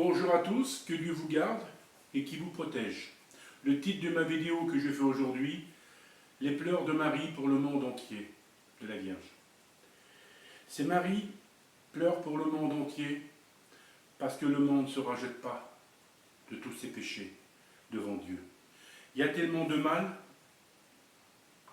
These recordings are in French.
Bonjour à tous, que Dieu vous garde et qui vous protège. Le titre de ma vidéo que je fais aujourd'hui, les pleurs de Marie pour le monde entier, de la Vierge. C'est Marie pleure pour le monde entier parce que le monde ne se rejette pas de tous ses péchés devant Dieu. Il y a tellement de mal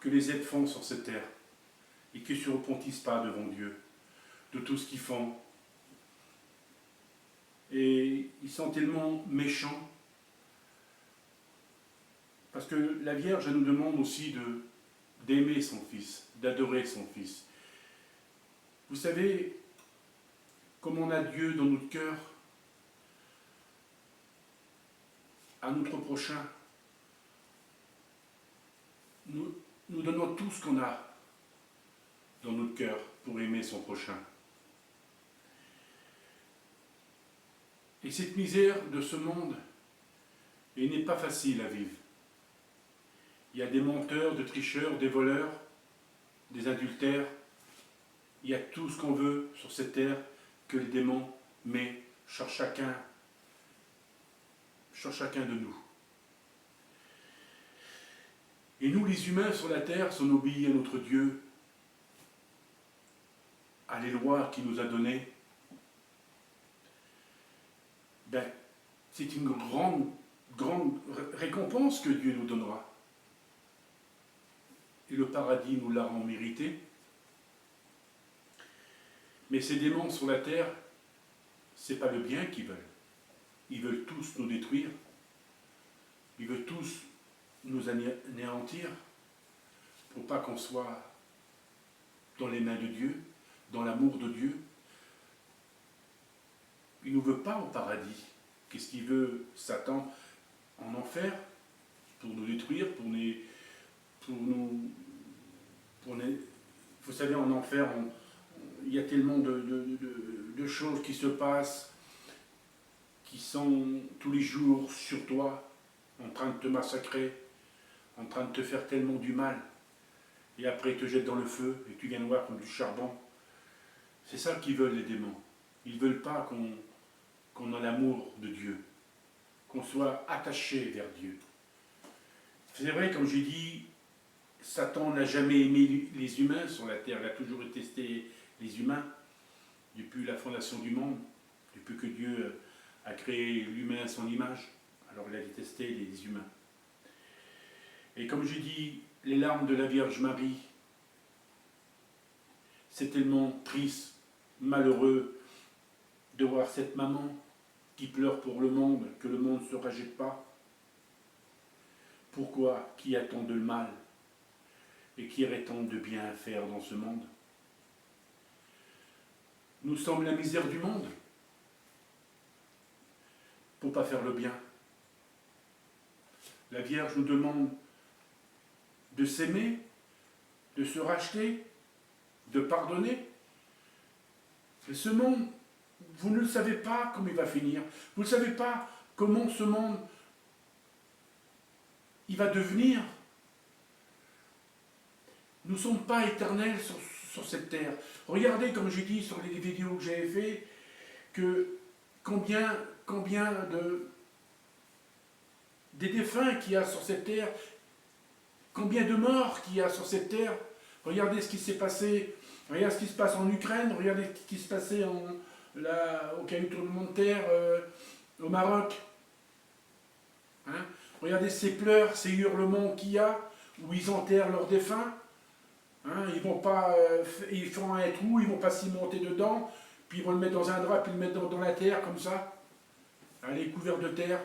que les êtres font sur cette terre et qui ne se repentissent pas devant Dieu de tout ce qu'ils font. Et ils sont tellement méchants parce que la Vierge nous demande aussi d'aimer son Fils, d'adorer son Fils. Vous savez, comme on a Dieu dans notre cœur, à notre prochain, nous donnons tout ce qu'on a dans notre cœur pour aimer son prochain. Et cette misère de ce monde, elle n'est pas facile à vivre. Il y a des menteurs, des tricheurs, des voleurs, des adultères. Il y a tout ce qu'on veut sur cette terre que le démon met sur chacun de nous. Et nous, les humains sur la terre, si on obéit à notre Dieu, à les lois qu'il nous a données, ben, c'est une grande récompense que Dieu nous donnera. Et le paradis nous l'aurons mérité. Mais ces démons sur la terre, ce n'est pas le bien qu'ils veulent. Ils veulent tous nous détruire. Ils veulent tous nous anéantir pour pas qu'on soit dans les mains de Dieu, dans l'amour de Dieu. Il ne nous veut pas au paradis. Qu'est-ce qu'il veut, Satan, en enfer, pour nous détruire, vous savez, en enfer, il y a tellement de choses qui se passent, qui sont tous les jours sur toi, en train de te massacrer, en train de te faire tellement du mal, et après ils te jettent dans le feu, et tu viens voir comme du charbon. C'est ça qu'ils veulent, les démons. Ils ne veulent pas qu'on ait l'amour de Dieu, qu'on soit attaché vers Dieu. C'est vrai, comme j'ai dit, Satan n'a jamais aimé les humains sur la terre, il a toujours détesté les humains, depuis la fondation du monde, depuis que Dieu a créé l'humain à son image, alors il a détesté les humains. Et comme j'ai dit, les larmes de la Vierge Marie, c'est tellement triste, malheureux, de voir cette maman qui pleure pour le monde, que le monde ne se rejette pas. Pourquoi? Qui a tant de mal et qui aurait tant de bien à faire dans ce monde? Nous sommes la misère du monde pour ne pas faire le bien. La Vierge nous demande de s'aimer, de se racheter, de pardonner. Et ce monde, vous ne le savez pas comment il va finir. Vous ne savez pas comment ce monde il va devenir. Nous ne sommes pas éternels sur cette terre. Regardez, comme j'ai dit sur les vidéos que j'avais fait, que combien des défunts qu'il y a sur cette terre, combien de morts qu'il y a sur cette terre. Regardez ce qui s'est passé, regardez ce qui se passe en Ukraine, regardez ce qui se passait au tremblement de terre au Maroc. Hein? Regardez ces pleurs, ces hurlements qu'il y a, où ils enterrent leurs défunts. Hein? Ils font un trou, ils ne vont pas s'y monter dedans, puis ils vont le mettre dans un drap, puis le mettre dans la terre, comme ça. Hein, les couverts de terre.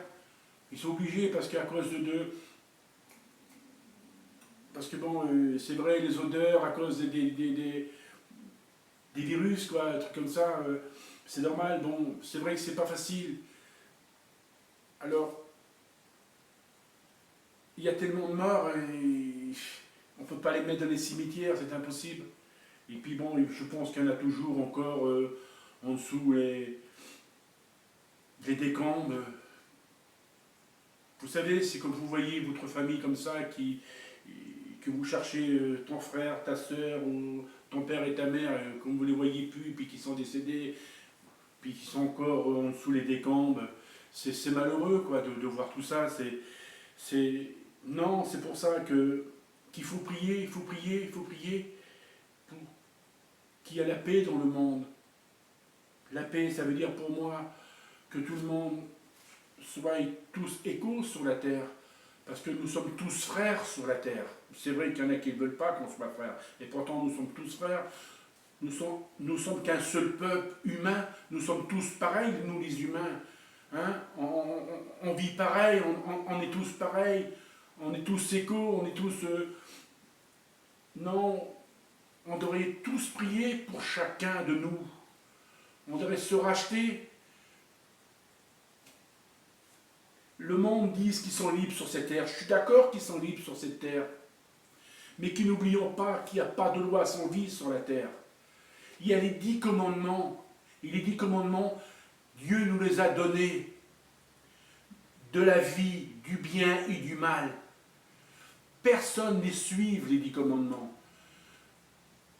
Ils sont obligés, parce qu'à cause parce que bon, c'est vrai, les odeurs, à cause des virus, quoi, un truc comme ça, c'est normal. Bon, c'est vrai que c'est pas facile. Alors, il y a tellement de morts, et on ne peut pas les mettre dans les cimetières, c'est impossible. Et puis bon, je pense qu'il y en a toujours encore en dessous les décombres. Vous savez, c'est comme vous voyez votre famille comme ça, que vous cherchez ton frère, ta soeur, ou ton père et ta mère, comme vous ne les voyez plus, puis qui sont décédés. puis qui sont encore en dessous les décombres. C'est malheureux quoi, de voir tout ça. Non, c'est pour ça qu'il faut prier, il faut prier, il faut prier pour qu'il y ait la paix dans le monde. La paix, ça veut dire pour moi que tout le monde soit tous égaux sur la terre, parce que nous sommes tous frères sur la terre. C'est vrai qu'il y en a qui ne veulent pas qu'on soit frères, et pourtant nous sommes tous frères. Nous sommes qu'un seul peuple humain, nous sommes tous pareils, nous les humains. Hein? On vit pareil, on est tous pareils, on est tous égaux, on est tous... Non, on devrait tous prier pour chacun de nous. On devrait se racheter. Le monde dit qu'ils sont libres sur cette terre. Je suis d'accord qu'ils sont libres sur cette terre. Mais que n'oublions pas qu'il n'y a pas de loi sans vie sur la terre. Il y a les 10 commandements. Et les 10 commandements, Dieu nous les a donnés. De la vie, du bien et du mal. Personne ne les suit, les 10 commandements.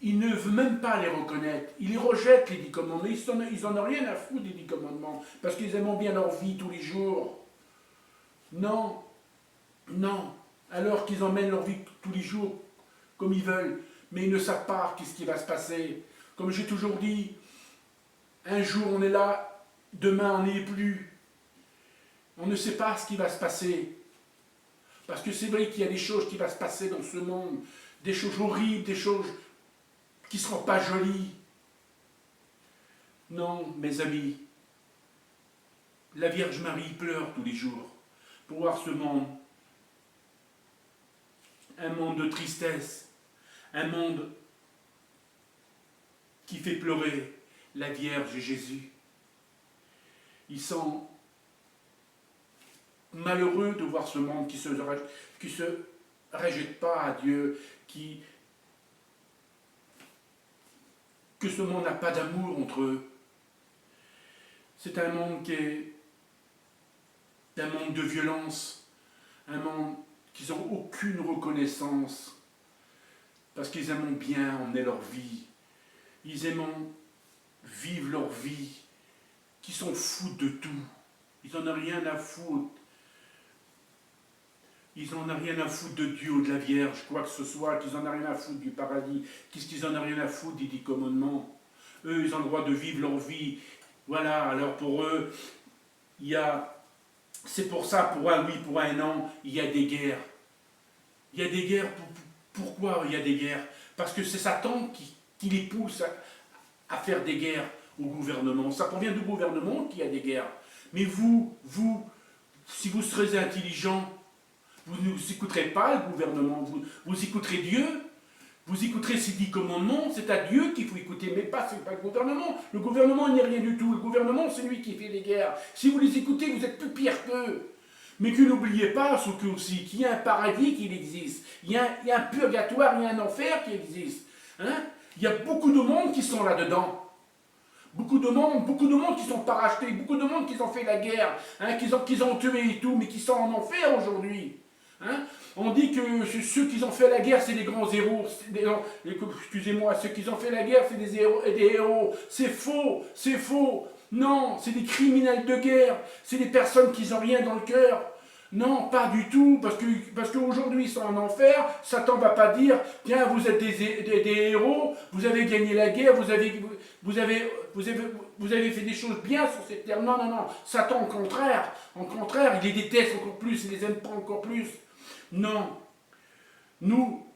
Ils ne veulent même pas les reconnaître. Ils les rejettent, les 10 commandements. Ils n'en ont rien à foutre des 10 commandements. Parce qu'ils aiment bien leur vie tous les jours. Non. Non. Alors qu'ils emmènent leur vie tous les jours comme ils veulent. Mais ils ne savent pas qu'est-ce qui va se passer. Comme j'ai toujours dit, un jour on est là, demain on n'y est plus. On ne sait pas ce qui va se passer. Parce que c'est vrai qu'il y a des choses qui vont se passer dans ce monde. Des choses horribles, des choses qui ne seront pas jolies. Non, mes amis, la Vierge Marie pleure tous les jours pour voir ce monde. Un monde de tristesse, un monde qui fait pleurer la Vierge et Jésus. Ils sont malheureux de voir ce monde qui se rejette pas à Dieu, que ce monde n'a pas d'amour entre eux. C'est un monde qui est un monde de violence, un monde qui n'ont aucune reconnaissance, parce qu'ils aiment bien emmener leur vie. Ils aiment vivre leur vie, qui s'en foutent de tout. Ils n'en ont rien à foutre. Ils n'en ont rien à foutre de Dieu ou de la Vierge, quoi que ce soit, qu'ils n'en ont rien à foutre du paradis, qu'ils n'en ont rien à foutre des 10 commandements. Eux, ils ont le droit de vivre leur vie. Voilà, alors pour eux, c'est pour ça, pour un oui, pour un non, il y a des guerres. Il y a des guerres, pourquoi il y a des guerres? Parce que c'est Satan qui les pousse à faire des guerres au gouvernement. Ça provient du gouvernement qu'il y a des guerres. Mais vous, si vous serez intelligent, vous n'écouterez pas le gouvernement, vous écouterez Dieu, vous écouterez ces 10 commandements, c'est à Dieu qu'il faut écouter, mais pas le gouvernement. Le gouvernement n'est rien du tout, le gouvernement c'est lui qui fait les guerres. Si vous les écoutez, vous êtes plus pire qu'eux. Mais que n'oubliez pas, surtout aussi, qu'il y a un paradis qui existe, il y a un purgatoire, il y a un enfer qui existe. Hein? Il y a beaucoup de monde qui sont là-dedans. Beaucoup de monde qui sont pas rachetés, beaucoup de monde qui ont fait la guerre, hein, qu'ils ont tué et tout, mais qui sont en enfer aujourd'hui. Hein? On dit que ceux qui ont fait la guerre, c'est des grands héros. Excusez-moi, ceux qui ont fait la guerre, c'est des héros. C'est faux, c'est faux. Non, c'est des criminels de guerre. C'est des personnes qui n'ont rien dans le cœur. Non, pas du tout, parce qu'aujourd'hui ils sont en enfer. Satan ne va pas dire, tiens, vous êtes des héros, vous avez gagné la guerre, vous avez fait des choses bien sur cette terre. Non, non, non. Satan, au contraire, il les déteste encore plus, il les aime pas encore plus. Non. Nous,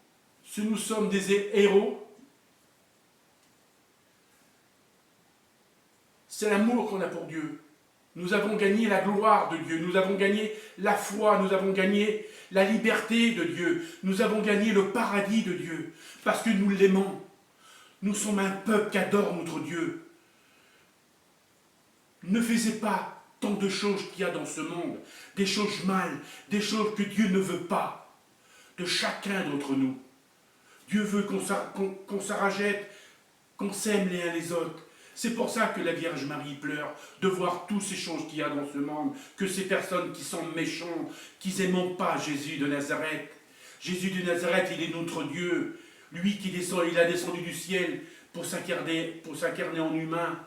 si nous sommes des héros, c'est l'amour qu'on a pour Dieu. Nous avons gagné la gloire de Dieu, nous avons gagné la foi, nous avons gagné la liberté de Dieu, nous avons gagné le paradis de Dieu, parce que nous l'aimons. Nous sommes un peuple qui adore notre Dieu. Ne faisez pas tant de choses qu'il y a dans ce monde, des choses mal, des choses que Dieu ne veut pas, de chacun d'entre nous. Dieu veut qu'on s'arrachète, qu'on s'aime les uns les autres. C'est pour ça que la Vierge Marie pleure, de voir toutes ces choses qu'il y a dans ce monde, que ces personnes qui sont méchantes, qui n'aiment pas Jésus de Nazareth. Jésus de Nazareth, il est notre Dieu. Lui qui descend, il a descendu du ciel pour s'incarner en humain.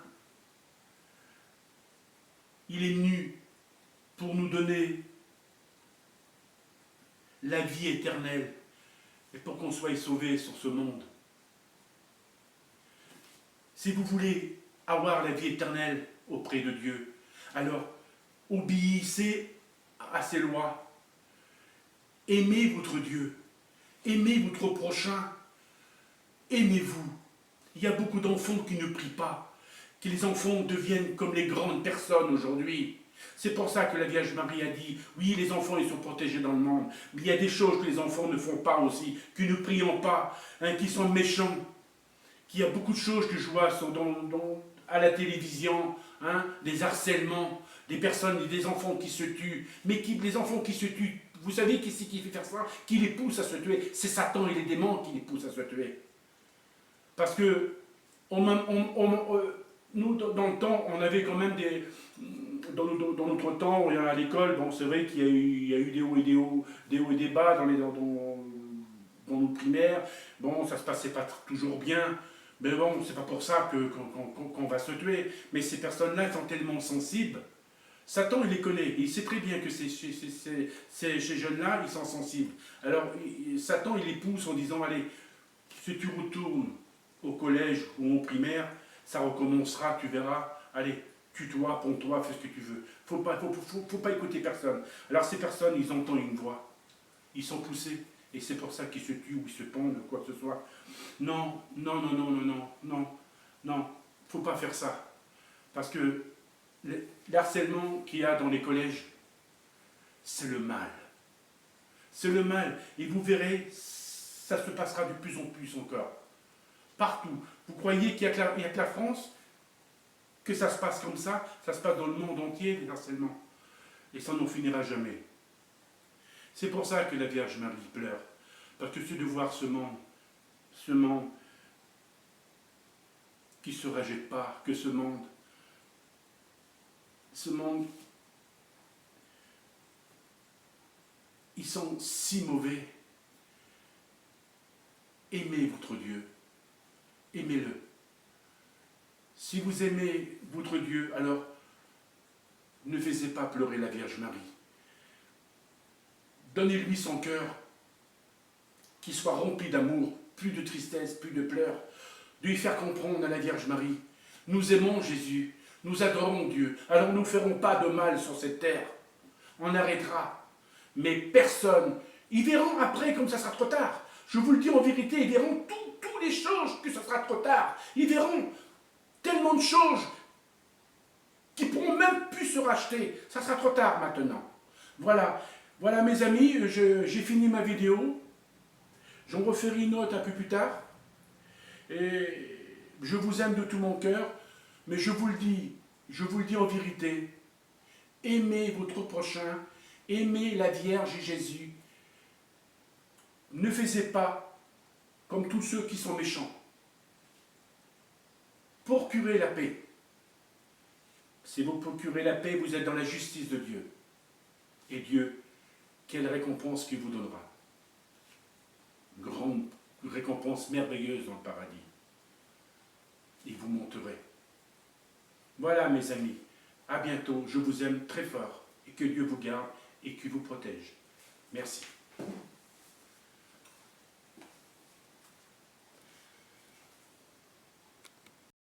il est venu pour nous donner la vie éternelle et pour qu'on soit sauvés sur ce monde. Si vous voulez avoir la vie éternelle auprès de Dieu, alors obéissez à ses lois. Aimez votre Dieu. Aimez votre prochain. Aimez-vous. Il y a beaucoup d'enfants qui ne prient pas, que les enfants deviennent comme les grandes personnes aujourd'hui. C'est pour ça que la Vierge Marie a dit, oui, les enfants, ils sont protégés dans le monde, mais il y a des choses que les enfants ne font pas aussi, qui ne prient pas, hein, qui sont méchants, qu'il y a beaucoup de choses que je vois à la télévision, hein, des harcèlements, des personnes, des enfants qui se tuent, mais les enfants qui se tuent, vous savez qui c'est qui fait faire ça, qui les pousse à se tuer? C'est Satan et les démons qui les poussent à se tuer. Parce que nous, dans le temps, on avait quand même des... Dans notre temps, à l'école, bon, c'est vrai qu'il y a eu des hauts et des bas dans nos primaires. Bon, ça se passait pas toujours bien. Mais bon, c'est pas pour ça qu'on va se tuer. Mais ces personnes-là sont tellement sensibles. Satan, il les connaît. Il sait très bien que ces jeunes-là, ils sont sensibles. Alors, Satan, il les pousse en disant, allez, si tu retournes au collège ou au primaire, ça recommencera, tu verras. Allez, tue-toi, ponds-toi, fais ce que tu veux. Faut pas écouter personne. Alors ces personnes, ils entendent une voix. Ils sont poussés. Et c'est pour ça qu'ils se tuent ou ils se pondent, quoi que ce soit. Non, non, non, non, non, non, non, non. Faut pas faire ça. Parce que l'harcèlement qu'il y a dans les collèges, c'est le mal. C'est le mal. Et vous verrez, ça se passera de plus en plus encore. Partout. Vous croyez qu'il n'y a que la France que ça se passe comme ça se passe dans le monde entier, les harcèlements. Et ça n'en finira jamais. C'est pour ça que la Vierge Marie pleure. Parce que c'est de voir ce monde qui ne se rejette pas, que ce monde, ils sont si mauvais. Aimez votre Dieu. Aimez-le. Si vous aimez votre Dieu, alors ne faites pas pleurer la Vierge Marie. Donnez-lui son cœur, qu'il soit rempli d'amour, plus de tristesse, plus de pleurs. De lui faire comprendre à la Vierge Marie, nous aimons Jésus, nous adorons Dieu, alors nous ne ferons pas de mal sur cette terre. On arrêtera. Mais personne, ils verront après comme ça sera trop tard. Je vous le dis en vérité, ils verront toutes les choses que ça sera trop tard. Ils verront tellement de choses qui ne pourront même plus se racheter. Ça sera trop tard maintenant. Voilà, voilà mes amis, j'ai fini ma vidéo. J'en referai une autre un peu plus tard. Et je vous aime de tout mon cœur, mais je vous le dis en vérité, aimez votre prochain, aimez la Vierge et Jésus. Ne faites pas comme tous ceux qui sont méchants. Procurez la paix. Si vous procurez la paix, vous êtes dans la justice de Dieu. Et Dieu, quelle récompense qu'il vous donnera? Grande récompense merveilleuse dans le paradis. Et vous monterez. Voilà mes amis, à bientôt, je vous aime très fort et que Dieu vous garde et qu'il vous protège. Merci.